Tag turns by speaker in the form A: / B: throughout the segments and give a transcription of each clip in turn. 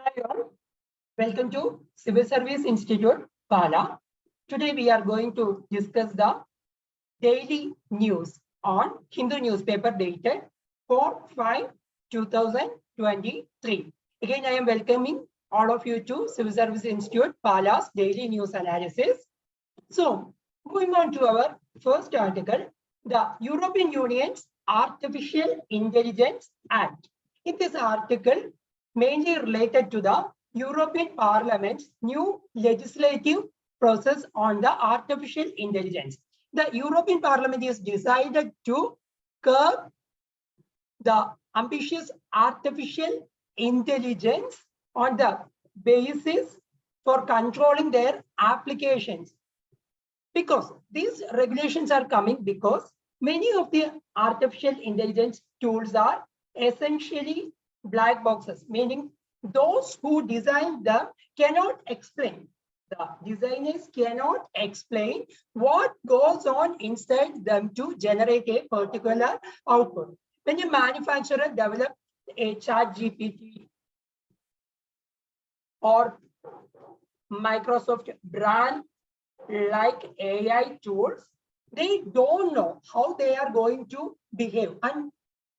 A: Hi all, welcome to Civil Service Institute, 𝗗𝗏. Today we are going to discuss the daily news on Hindu newspaper dated 4/5/2023. Again, I am welcoming all of you to Civil Service Institute, 𝗗𝗏's daily news analysis. So, moving on to our first article, the European Union's Artificial Intelligence Act. In this article, mainly related to the European Parliament's new legislative process on the artificial intelligence. The European Parliament is decided to curb the ambitious artificial intelligence on the basis for controlling their applications. Because these regulations are coming because many of the artificial intelligence tools are essentially black boxes, meaning those who design them cannot explain. The designers cannot explain what goes on inside them to generate a particular output. When a manufacturer develops a ChatGPT or Microsoft brand like AI tools, they don't know how they are going to behave and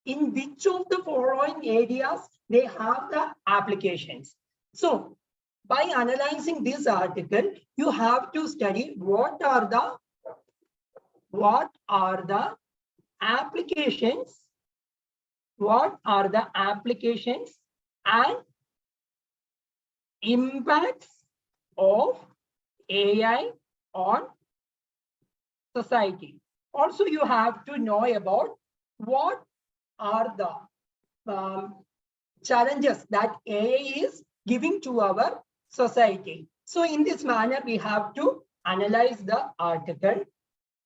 A: in which of the following areas they have the applications. So by analyzing this article, you have to study what are the applications and impacts of AI on society. Also, you have to know about what are the challenges that AI is giving to our society. So in this manner, we have to analyze the article.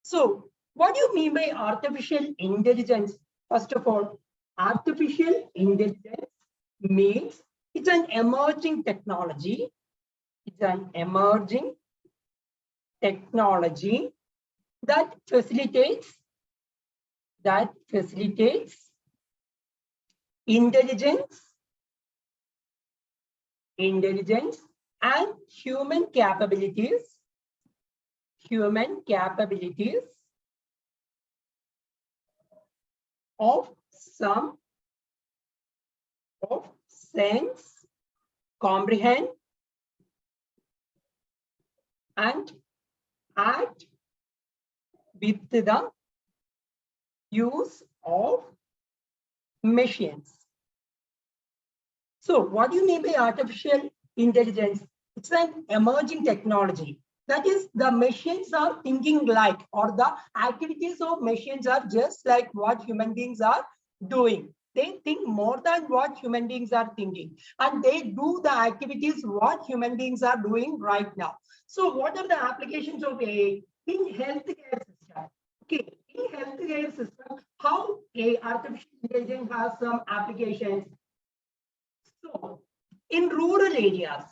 A: So what do you mean by artificial intelligence? First of all, artificial intelligence means it's an emerging technology. It's an emerging technology that facilitates intelligence and human capabilities of some of sense, comprehend, and act with the use of machines. So what do you mean by artificial intelligence? It's an emerging technology. That is, the machines are thinking like, or the activities of machines are just like what human beings are doing. They think more than what human beings are thinking. And they do the activities what human beings are doing right now. So what are the applications of AI in healthcare system? Okay, in healthcare system, how artificial intelligence has some applications. So in rural areas,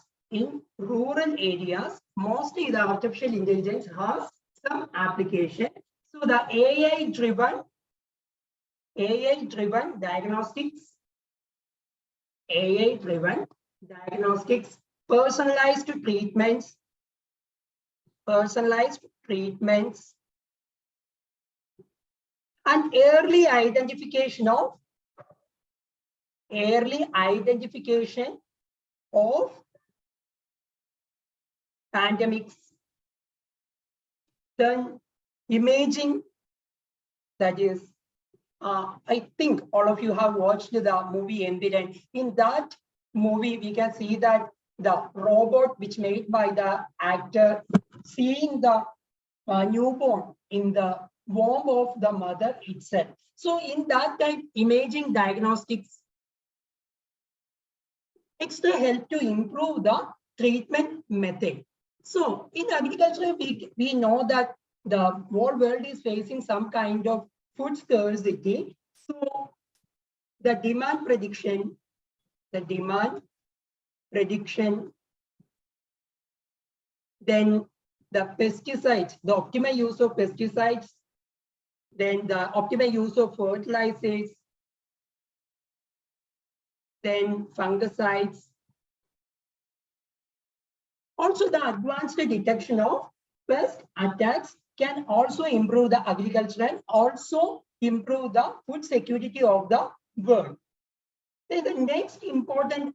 A: mostly the artificial intelligence has some application. So the AI-driven diagnostics, personalized treatments, and early identification of pandemics, then imaging, that is, I think all of you have watched the movie 𝗘𝗏𝗏. In that movie, we can see that the robot which made by the actor seeing the newborn in the womb of the mother itself. So in that type, imaging diagnostics, it's to help to improve the treatment method. So in agriculture, we know that the whole world is facing some kind of food scarcity. So the demand prediction, then the pesticides, the optimal use of pesticides, then the optimal use of fertilizers, then fungicides, Also, the advanced detection of pest attacks can also improve the agriculture and also improve the food security of the world. Then the next important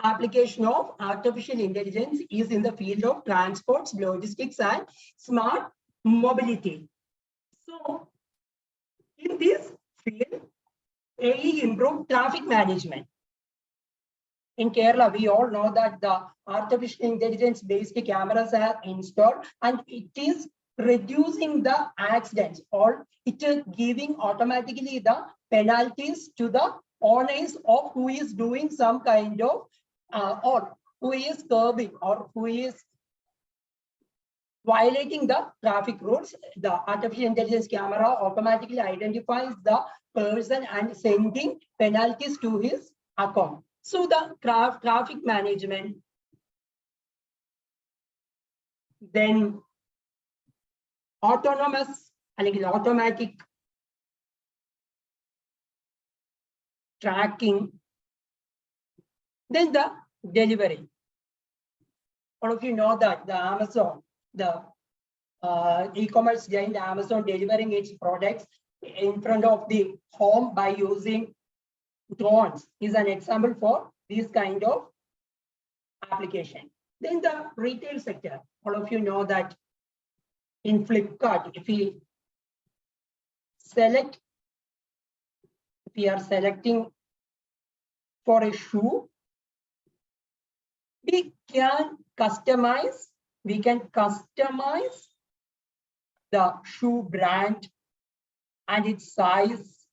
A: application of artificial intelligence is in the field of transports, logistics, and smart mobility. So, in this field, AI improved traffic management. In Kerala, we all know that the artificial intelligence-based cameras are installed, and it is reducing the accidents, or it is giving automatically the penalties to the owners of who is doing some kind of or who is curbing or who is violating the traffic rules. The artificial intelligence camera automatically identifies the person and sending penalties to his account. So the traffic management, then autonomous and automatic tracking, then the delivery. All of you know that the Amazon, the e-commerce giant Amazon, delivering its products in front of the home by using drones is an example for this kind of application. Then the retail sector. All of you know that in Flipkart, if we are selecting for a shoe, we can customize the shoe brand and its size,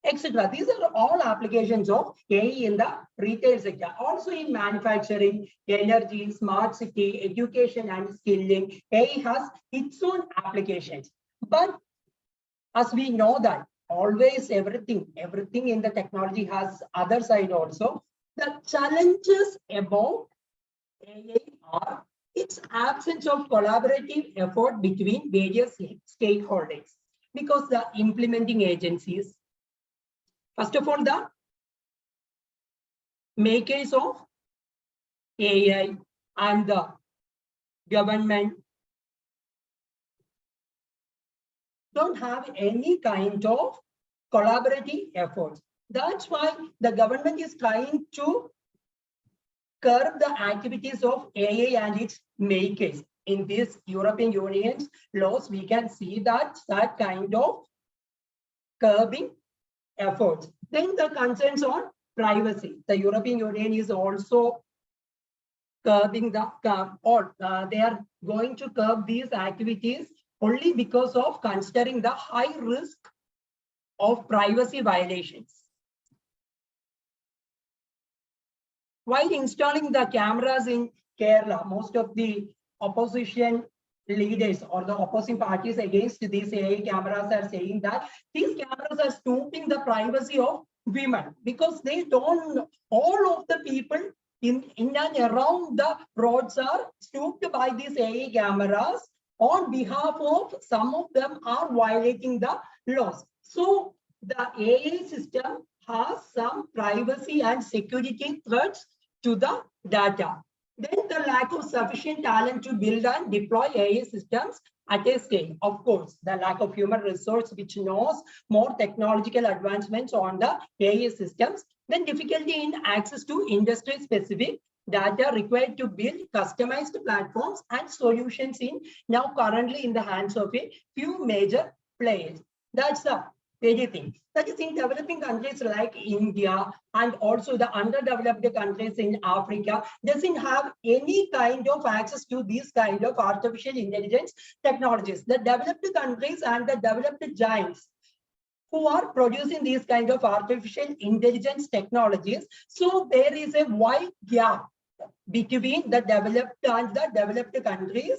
A: etc. These are all applications of AI in the retail sector. Also in manufacturing, energy, smart city, education, and skilling, AI has its own applications. But as we know that always everything in the technology has other side also. The challenges about AI are its absence of collaborative effort between various stakeholders, because the implementing agencies, first of all, the makers of AI and the government don't have any kind of collaborative efforts. That's why the government is trying to curb the activities of AI and its makers. In this European Union's laws, we can see that kind of curbing efforts. Then the concerns on privacy. The European Union is also curbing they are going to curb these activities only because of considering the high risk of privacy violations. While installing the cameras in Kerala, most of the opposition leaders or the opposing parties against these AI cameras are saying that these cameras are stooping the privacy of women, because they don't, all of the people in and around the roads are stooped by these AI cameras on behalf of, some of them are violating the laws. So the AI system has some privacy and security threats to the data. Then the lack of sufficient talent to build and deploy AI systems at a scale. Of course, the lack of human resource which knows more technological advancements on the AI systems. Then difficulty in access to industry-specific data required to build customized platforms and solutions in now currently in the hands of a few major players. That's the very thing. That is, in developing countries like India and also the underdeveloped countries in Africa doesn't have any kind of access to these kind of artificial intelligence technologies. The developed countries and the developed giants who are producing these kind of artificial intelligence technologies. So there is a wide gap between the developed and the developed countries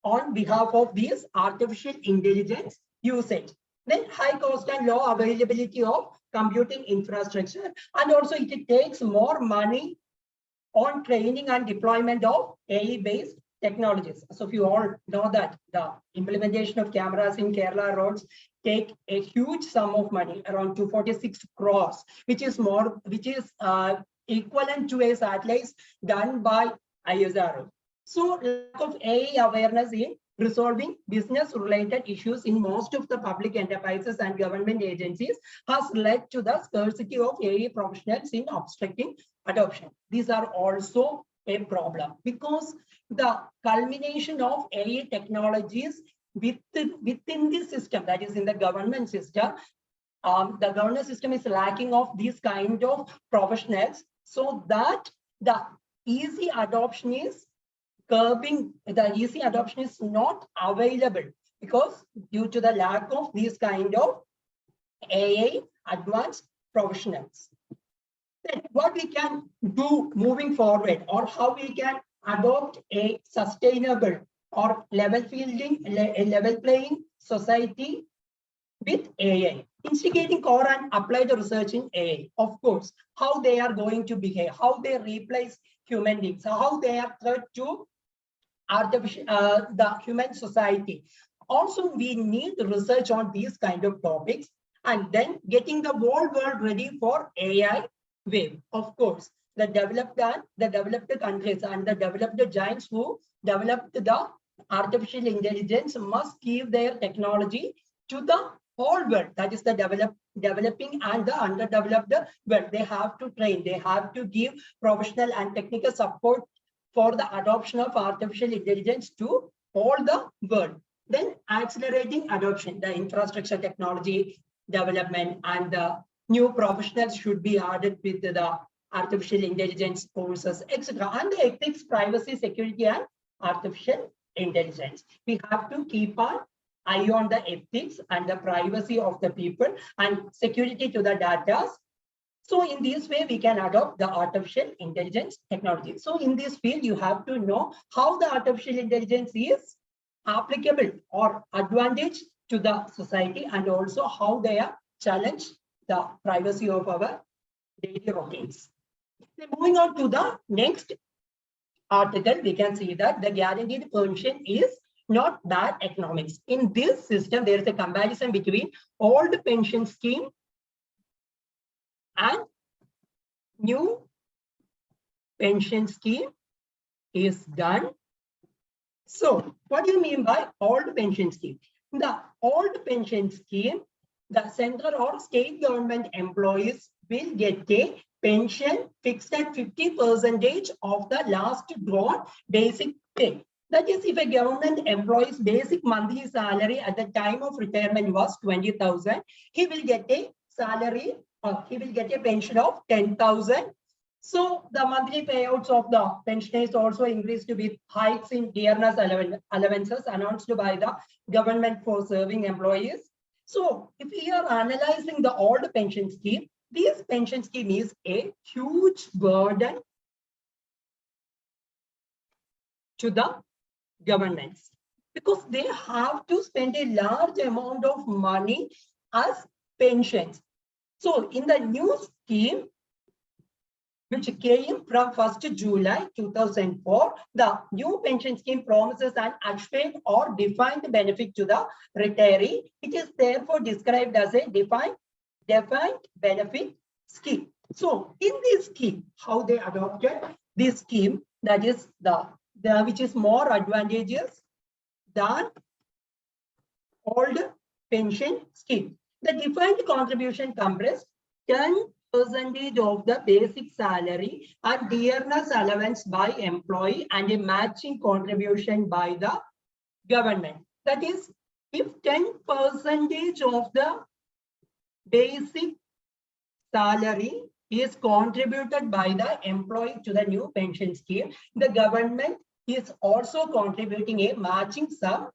A: on behalf of these artificial intelligence usage. Then high cost and low availability of computing infrastructure, and also it takes more money on training and deployment of AI-based technologies. So if you all know that the implementation of cameras in Kerala roads take a huge sum of money, around 246 crores, which is equivalent to a satellites done by ISRO. So lack of AI awareness in resolving business-related issues in most of the public enterprises and government agencies has led to the scarcity of AI professionals in obstructing adoption. These are also a problem because the culmination of AI technologies within the system, that is in the government system, the governance system is lacking of these kind of professionals, so that the easy adoption is easy adoption is not available because due to the lack of these kind of AI advanced professionals. Then what we can do moving forward, or how we can adopt a sustainable or level playing society with AI. Instigating core and applied research in AI. Of course, how they are going to behave, how they replace human beings, how they are threat to the human society. Also, we need research on these kind of topics, and then getting the whole world ready for AI wave. Of course, the developed countries and the developed giants who developed the artificial intelligence must give their technology to the whole world, that is the developing and the underdeveloped world. They have to train, they have to give professional and technical support for the adoption of artificial intelligence to all the world. Then accelerating adoption, the infrastructure technology development and the new professionals should be added with the artificial intelligence courses, etc. And the ethics, privacy, security, and artificial intelligence. We have to keep an eye on the ethics and the privacy of the people and security to the data. So in this way, we can adopt the artificial intelligence technology. So in this field, you have to know how the artificial intelligence is applicable or advantage to the society, and also how they are challenge the privacy of our daily routines. Then moving on to the next article, we can see that the guaranteed pension is not bad economics. In this system, there is a comparison between old pension scheme and new pension scheme is done. So what do you mean by old pension scheme? The old pension scheme, the central or state government employees will get a pension fixed at 50% of the last drawn basic pay. That is, if a government employee's basic monthly salary at the time of retirement was 20,000, he will get a salary, or he will get a pension of 10,000. So the monthly payouts of the pensioners also increased with hikes in dearness allowances announced by the government for serving employees. So if we are analyzing the old pension scheme, this pension scheme is a huge burden to the governments, because they have to spend a large amount of money as pensions. So in the new scheme, which came from 1st July 2004, the new pension scheme promises an assured or defined benefit to the retiree. It is therefore described as a defined benefit scheme. So in this scheme, how they adopted this scheme, that is which is more advantageous than old pension scheme. The defined contribution compressed 10% of the basic salary and dearness allowance by employee and a matching contribution by the government. That is, if 10% of the basic salary is contributed by the employee to the new pension scheme, the government is also contributing a matching sum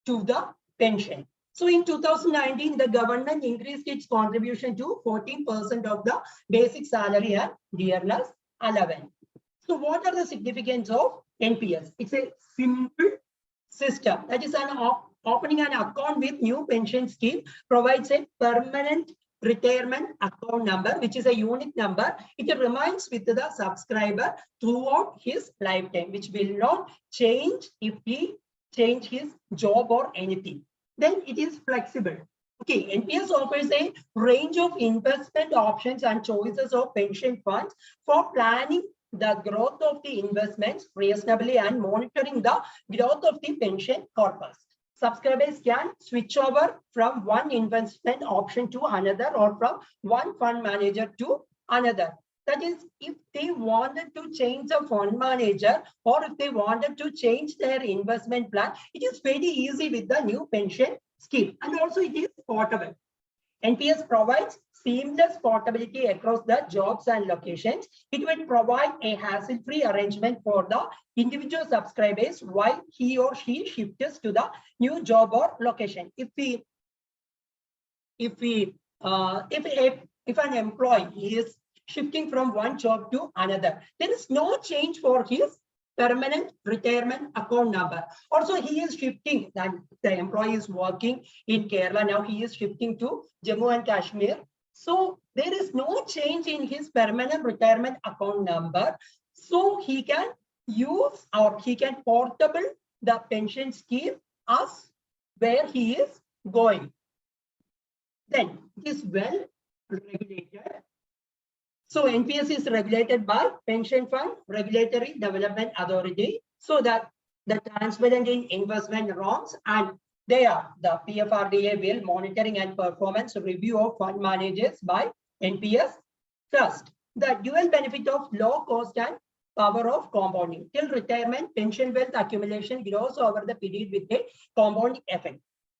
A: to the pension. So in 2019, the government increased its contribution to 14% of the basic salary and dearness allowance. So what are the significance of NPS? It's a simple system. That is, opening an account with new pension scheme provides a permanent retirement account number, which is a unique number. It remains with the subscriber throughout his lifetime, which will not change if he change his job or anything. Then it is flexible. Okay, NPS offers a range of investment options and choices of pension funds for planning the growth of the investments reasonably and monitoring the growth of the pension corpus. Subscribers can switch over from one investment option to another or from one fund manager to another. That is, if they wanted to change the fund manager or if they wanted to change their investment plan, it is very easy with the new pension scheme. And also it is portable. NPS provides seamless portability across the jobs and locations. It will provide a hassle-free arrangement for the individual subscribers while he or she shifts to the new job or location. If an employee is shifting from one job to another, there is no change for his permanent retirement account number. Also, he is shifting, that the employee is working in Kerala, now he is shifting to Jammu and Kashmir. So there is no change in his permanent retirement account number. So he can use or he can portable the pension scheme as where he is going. Then it is well regulated. So NPS is regulated by Pension Fund Regulatory Development Authority, so that the transparent in investment norms, and they are the PFRDA will monitoring and performance review of fund managers by NPS. First, the dual benefit of low cost and power of compounding. Till retirement, pension wealth accumulation grows over the period with a compounding effect.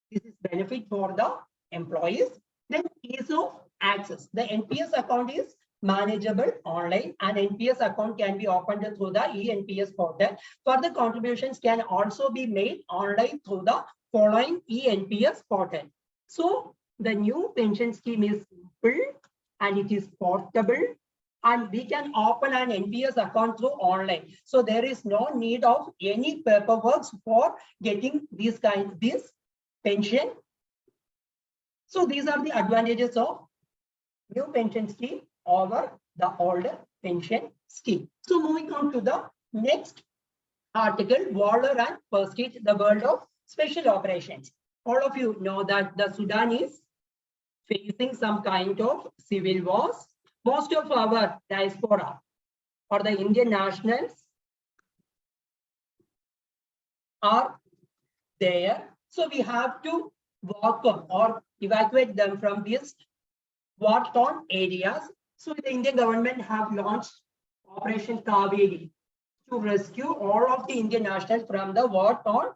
A: This is benefit for the employees. Then ease of access. The NPS account is manageable online, and NPS account can be opened through the eNPS portal. Further contributions can also be made online through the following eNPS portal. So the new pension scheme is simple and it is portable, and we can open an NPS account through online. So there is no need of any paperwork for getting this pension. So these are the advantages of new pension scheme over the older pension scheme. So moving on to the next article, Waller and Persted, the world of special operations. All of you know that the Sudan is facing some kind of civil wars. Most of our diaspora or the Indian nationals are there. So we have to welcome or evacuate them from these war-torn areas. So the Indian government have launched Operation 𝗗𝗶𝗶𝘆 to rescue all of the Indian nationals from the war-torn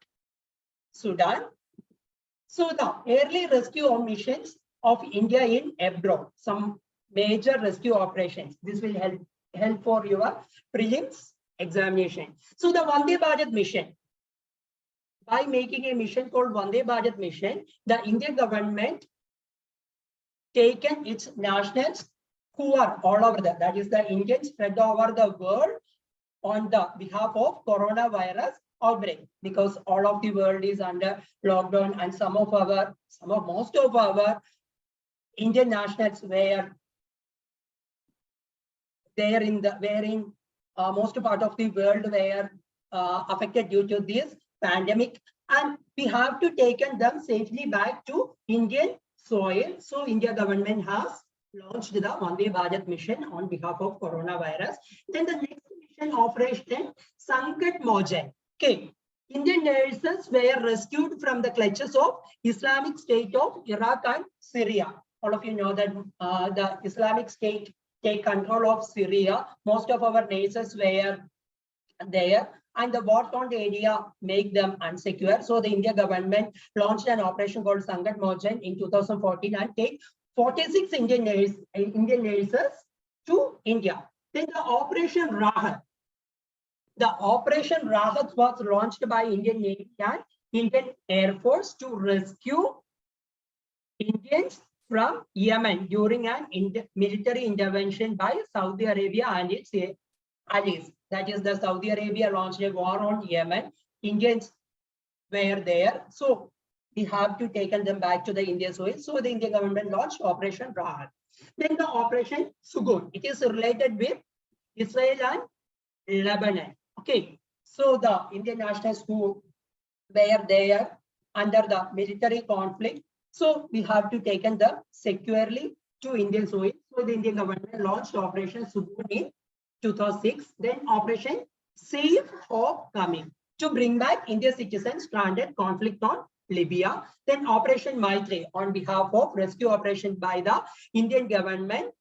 A: Sudan. So the early rescue missions of India in abroad, some major rescue operations. This will help for your prelims examination. So the 𝗓𝗏𝗏𝗏 mission, by making a mission called 𝗓𝗏𝗏𝗏 mission, the Indian government taken its nationals who are all over that is the Indians spread over the world on the behalf of coronavirus outbreak, because all of the world is under lockdown, and most of our Indian nationals were there wherein most part of the world were affected due to this pandemic, and we have to take them safely back to Indian soil. So India government has launched the 𝗓𝗏𝗏𝗏 mission on behalf of coronavirus. Then the next mission, Operation 𝗓𝗏𝗄𝗀. Okay, Indian nurses were rescued from the clutches of Islamic State of Iraq and Syria. All of you know that the Islamic State take control of Syria. Most of our nurses were there, and the war-torn area make them unsecure. So the India government launched an operation called 𝗓𝗏𝗄𝗀 in 2014 and take 46 Indian nurses to India. Then the Operation 𝗓𝗏𝗏𝗏. The Operation 𝗓𝗏𝗏𝗏 was launched by Indian Navy and Indian Air Force to rescue Indians from Yemen during an military intervention by Saudi Arabia and its allies. That is, the Saudi Arabia launched a war on Yemen. Indians were there. So we have to take them back to the Indian soil. So the Indian government launched Operation 𝗓𝗏𝗏𝗏. Then the Operation 𝗬𝗏. It is related with Israel and Lebanon. Okay. So the Indian nationals who were there under the military conflict, so we have to take them securely to Indian soil. So the Indian government launched Operation 𝗬𝗏 in 2006. Then Operation 𝗖𝗶𝗃𝗀𝗃𝗀 to bring back Indian citizens stranded conflict on Libya. Then Operation 𝗦𝗲𝗿 on behalf of rescue operation by the Indian government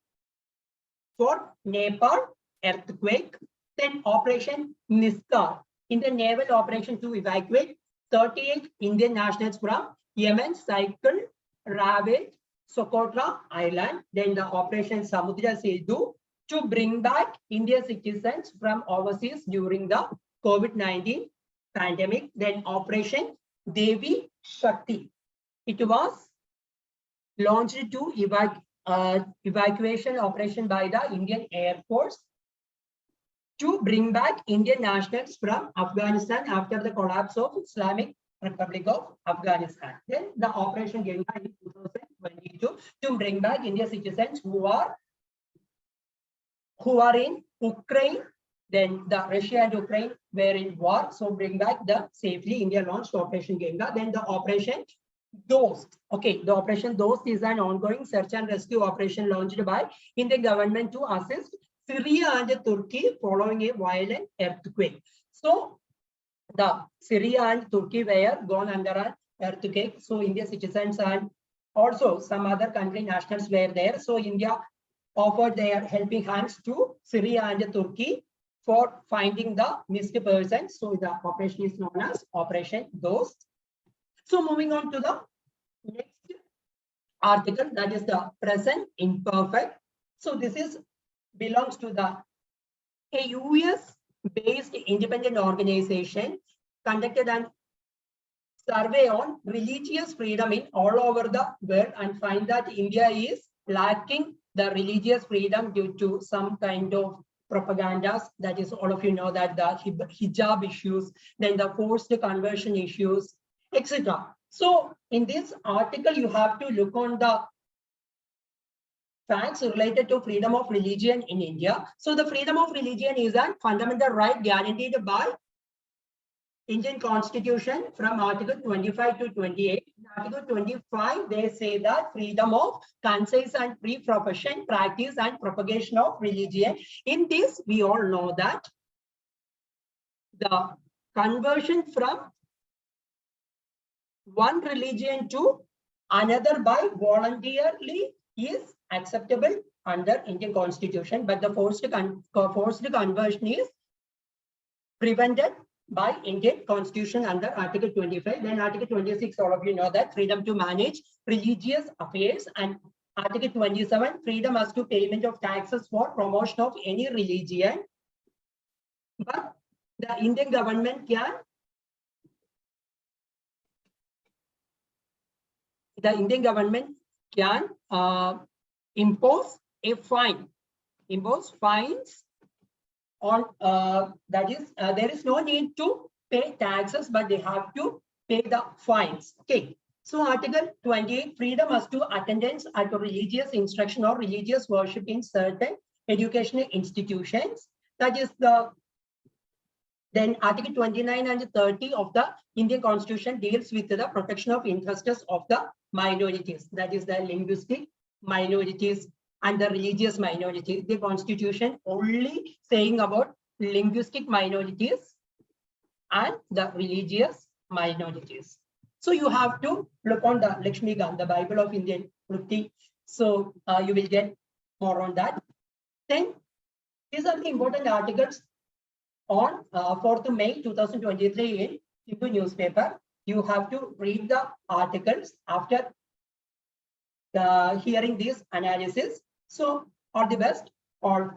A: for Nepal earthquake. Then Operation 𝗗𝗗𝗄𝗃 in the naval operation to evacuate 38 Indian nationals from Yemen's 𝗗𝗗𝗄𝗃 Island. Then the Operation 𝗬𝗏𝗔𝗐𝑑u to bring back Indian citizens from overseas during the COVID-19 pandemic. Then Operation 𝗤𝗍𝗄𝗃. It was launched to evacuation operation by the Indian Air Force to bring back Indian nationals from Afghanistan after the collapse of Islamic Republic of Afghanistan. Then the Operation 𝗐𝗍𝗄𝗃 in 2022 to bring back Indian citizens who are in Ukraine. Then the Russia and Ukraine were in war, so bring back the safely. India launched Operation 𝗐𝗍𝗄𝗃. Then the Operation 𝗐𝗐𝗆. Okay, the Operation 𝗐𝗐𝗆 is an ongoing search and rescue operation launched by Indian government to assist Syria and Turkey following a violent earthquake. So the Syria and Turkey were gone under an earthquake. So Indian citizens and also some other country nationals were there. So India offered their helping hands to Syria and Turkey for finding the missed persons. So the operation is known as Operation 𝗐𝗐𝗆. So moving on to the next article, that is the present imperfect. So this is belongs to a US-based independent organization conducted an survey on religious freedom in all over the world and find that India is lacking the religious freedom due to some kind of propagandas. That is, all of you know that the hijab issues, then the forced conversion issues, etc. So in this article, you have to look on the facts related to freedom of religion in India. So the freedom of religion is a fundamental right guaranteed by Indian Constitution from Article 25 to 28. In Article 25, they say that freedom of concise and free profession, practice and propagation of religion. In this, we all know that the conversion from one religion to another by voluntarily is acceptable under Indian Constitution, but the forced conversion is prevented by Indian Constitution under Article 25. Then Article 26, all of you know that freedom to manage religious affairs, and Article 27, freedom as to payment of taxes for promotion of any religion. But the Indian government can impose a fine, impose fines on that is there is no need to pay taxes, but they have to pay the fines. Okay, so Article 28, freedom as to attendance at religious instruction or religious worship in certain educational institutions. That is the then Article 29 and 30 of the Indian Constitution deals with the protection of interests of the minorities, that is the linguistic minorities and the religious minorities. The Constitution only saying about linguistic minorities and the religious minorities. So you have to look on the 𝗓𝗏𝗃𝗀, the Bible of Indian Vrutti. So you will get more on that. Then these are the important articles on 4th May 2023 in Hindu newspaper. You have to read the articles after hearing this analysis. So all the best, all.